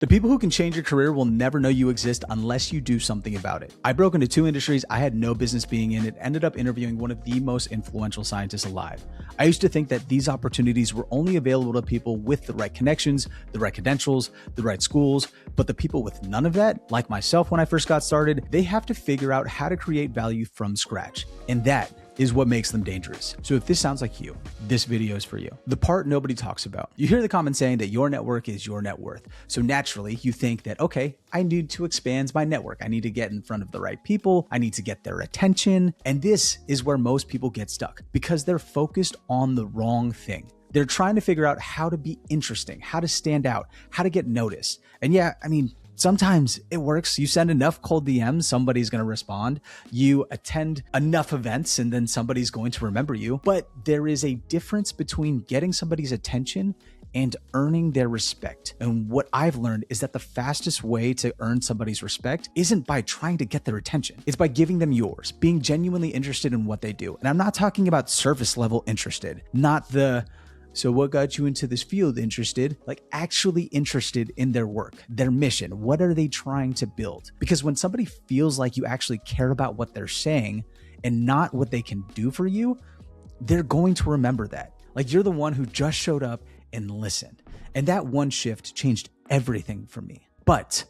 The people who can change your career will never know you exist unless you do something about it. I broke into 2 industries I had no business being in and ended up interviewing one of the most influential scientists alive. I used to think that these opportunities were only available to people with the right connections, the right credentials, the right schools, but the people with none of that, like myself when I first got started, they have to figure out how to create value from scratch. And that is what makes them dangerous. So if this sounds like you, this video is for you. The part nobody talks about. You hear the common saying that your network is your net worth. So naturally you think that, okay, I need to expand my network. I need to get in front of the right people. I need to get their attention. And this is where most people get stuck because they're focused on the wrong thing. They're trying to figure out how to be interesting, how to stand out, how to get noticed. And yeah, sometimes it works. You send enough cold DMs, somebody's going to respond. You attend enough events and then somebody's going to remember you. But there is a difference between getting somebody's attention and earning their respect. And what I've learned is that the fastest way to earn somebody's respect isn't by trying to get their attention. It's by giving them yours, being genuinely interested in what they do. And I'm not talking about surface level interested, not the so what got you into this field interested, like actually interested in their work, their mission. What are they trying to build? Because when somebody feels like you actually care about what they're saying and not what they can do for you, they're going to remember that. Like you're the one who just showed up and listened. And that one shift changed everything for me. But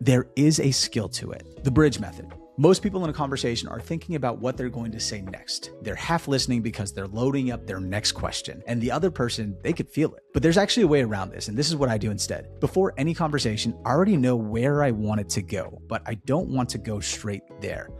there is a skill to it. The bridge method. Most people in a conversation are thinking about what they're going to say next. They're half listening because they're loading up their next question. And the other person, they could feel it. But there's actually a way around this. And this is what I do instead. Before any conversation, I already know where I want it to go, but I don't want to go straight there.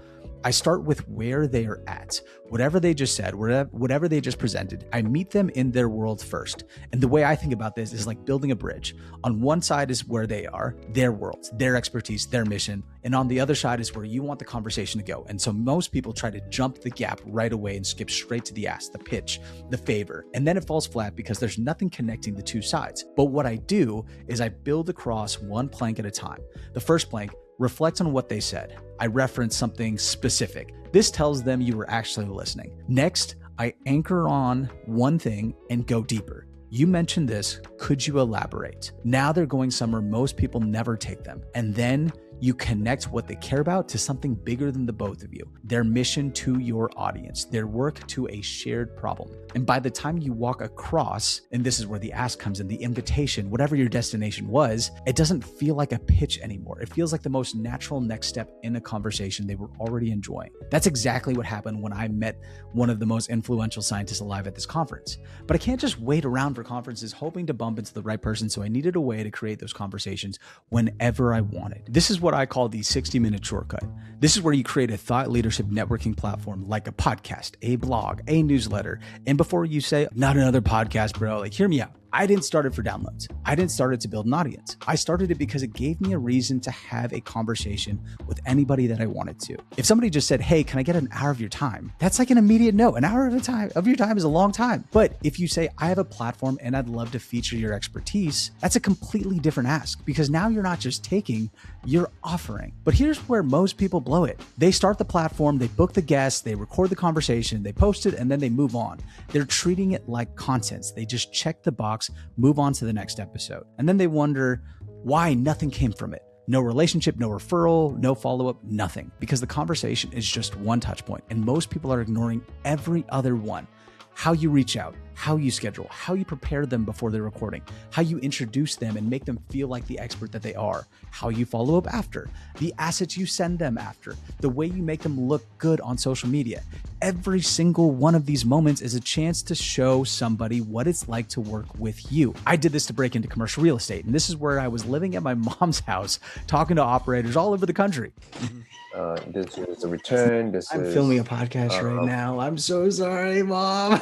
I start with where they are at. Whatever they just said, whatever they just presented, I meet them in their world first. And the way I think about this is like building a bridge. On one side is where they are, their world, their expertise, their mission. And on the other side is where you want the conversation to go. And so most people try to jump the gap right away and skip straight to the ask, the pitch, the favor. And then it falls flat because there's nothing connecting the two sides. But what I do is I build across one plank at a time. The first plank, reflect on what they said. I reference something specific. This tells them you were actually listening. Next, I anchor on one thing and go deeper. You mentioned this. Could you elaborate? Now they're going somewhere most people never take them. And then you connect what they care about to something bigger than the both of you, their mission to your audience, their work to a shared problem. And by the time you walk across, and this is where the ask comes in, the invitation, whatever your destination was, it doesn't feel like a pitch anymore. It feels like the most natural next step in a conversation they were already enjoying. That's exactly what happened when I met one of the most influential scientists alive at this conference. But I can't just wait around for conferences hoping to bump into the right person, so I needed a way to create those conversations whenever I wanted. This is what I call the 60-minute shortcut. This is where you create a thought leadership networking platform like a podcast, a blog, a newsletter. And before you say, not another podcast, bro, like hear me out. I didn't start it for downloads. I didn't start it to build an audience. I started it because it gave me a reason to have a conversation with anybody that I wanted to. If somebody just said, hey, can I get an hour of your time? That's like an immediate no. An hour of your time is a long time. But if you say, I have a platform and I'd love to feature your expertise, that's a completely different ask because now you're not just taking, you're offering. But here's where most people blow it. They start the platform, they book the guests, they record the conversation, they post it, and then they move on. They're treating it like content. They just check the box, move on to the next episode. And then they wonder why nothing came from it. No relationship, no referral, no follow-up, nothing. Because the conversation is just one touch point and most people are ignoring every other one. How you reach out, how you schedule, how you prepare them before they're recording, how you introduce them and make them feel like the expert that they are, how you follow up after, the assets you send them after, the way you make them look good on social media. Every single one of these moments is a chance to show somebody what it's like to work with you. I did this to break into commercial real estate, and this is where I was living at my mom's house, talking to operators all over the country. This is a return. I'm filming a podcast right now. I'm so sorry, Mom.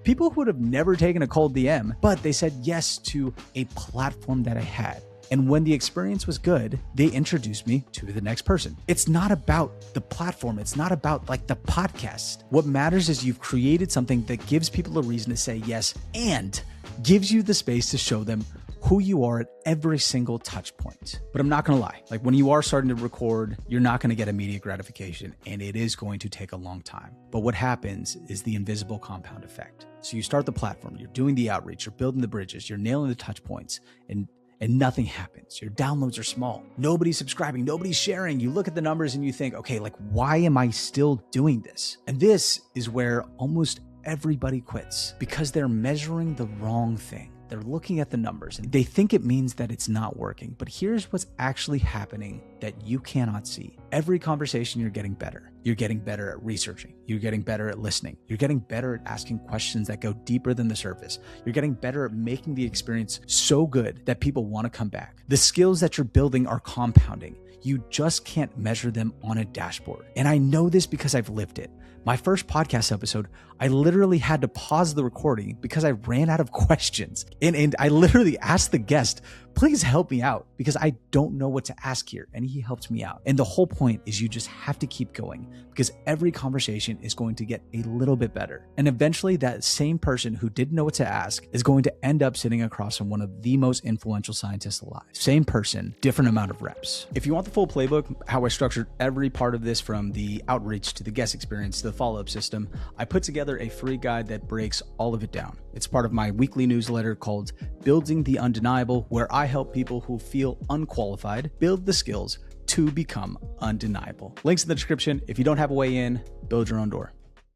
People who would have never taken a cold DM, but they said yes to a platform that I had. And when the experience was good, they introduced me to the next person. It's not about the platform. It's not about like the podcast. What matters is you've created something that gives people a reason to say yes and gives you the space to show them who you are at every single touch point. But I'm not gonna lie, like when you are starting to record, you're not gonna get immediate gratification and it is going to take a long time. But what happens is the invisible compound effect. So you start the platform, you're doing the outreach, you're building the bridges, you're nailing the touch points, and and nothing happens. Your downloads are small. Nobody's subscribing. Nobody's sharing. You look at the numbers and you think, okay, like, why am I still doing this? And this is where almost everybody quits because they're measuring the wrong thing. They're looking at the numbers and they think it means that it's not working. But here's what's actually happening that you cannot see. Every conversation, you're getting better. You're getting better at researching. You're getting better at listening. You're getting better at asking questions that go deeper than the surface. You're getting better at making the experience so good that people want to come back. The skills that you're building are compounding. You just can't measure them on a dashboard. And I know this because I've lived it. My first podcast episode, I literally had to pause the recording because I ran out of questions. And I literally asked the guest, please help me out because I don't know what to ask here. And he helped me out. And the whole point is you just have to keep going because every conversation is going to get a little bit better. And eventually that same person who didn't know what to ask is going to end up sitting across from one of the most influential scientists alive. Same person, different amount of reps. If you want the full playbook, how I structured every part of this from the outreach to the guest experience to the follow-up system, I put together a free guide that breaks all of it down. It's part of my weekly newsletter called Building the Undeniable, where I help people who feel unqualified build the skills to become undeniable. Links in the description. If you don't have a way in, build your own door.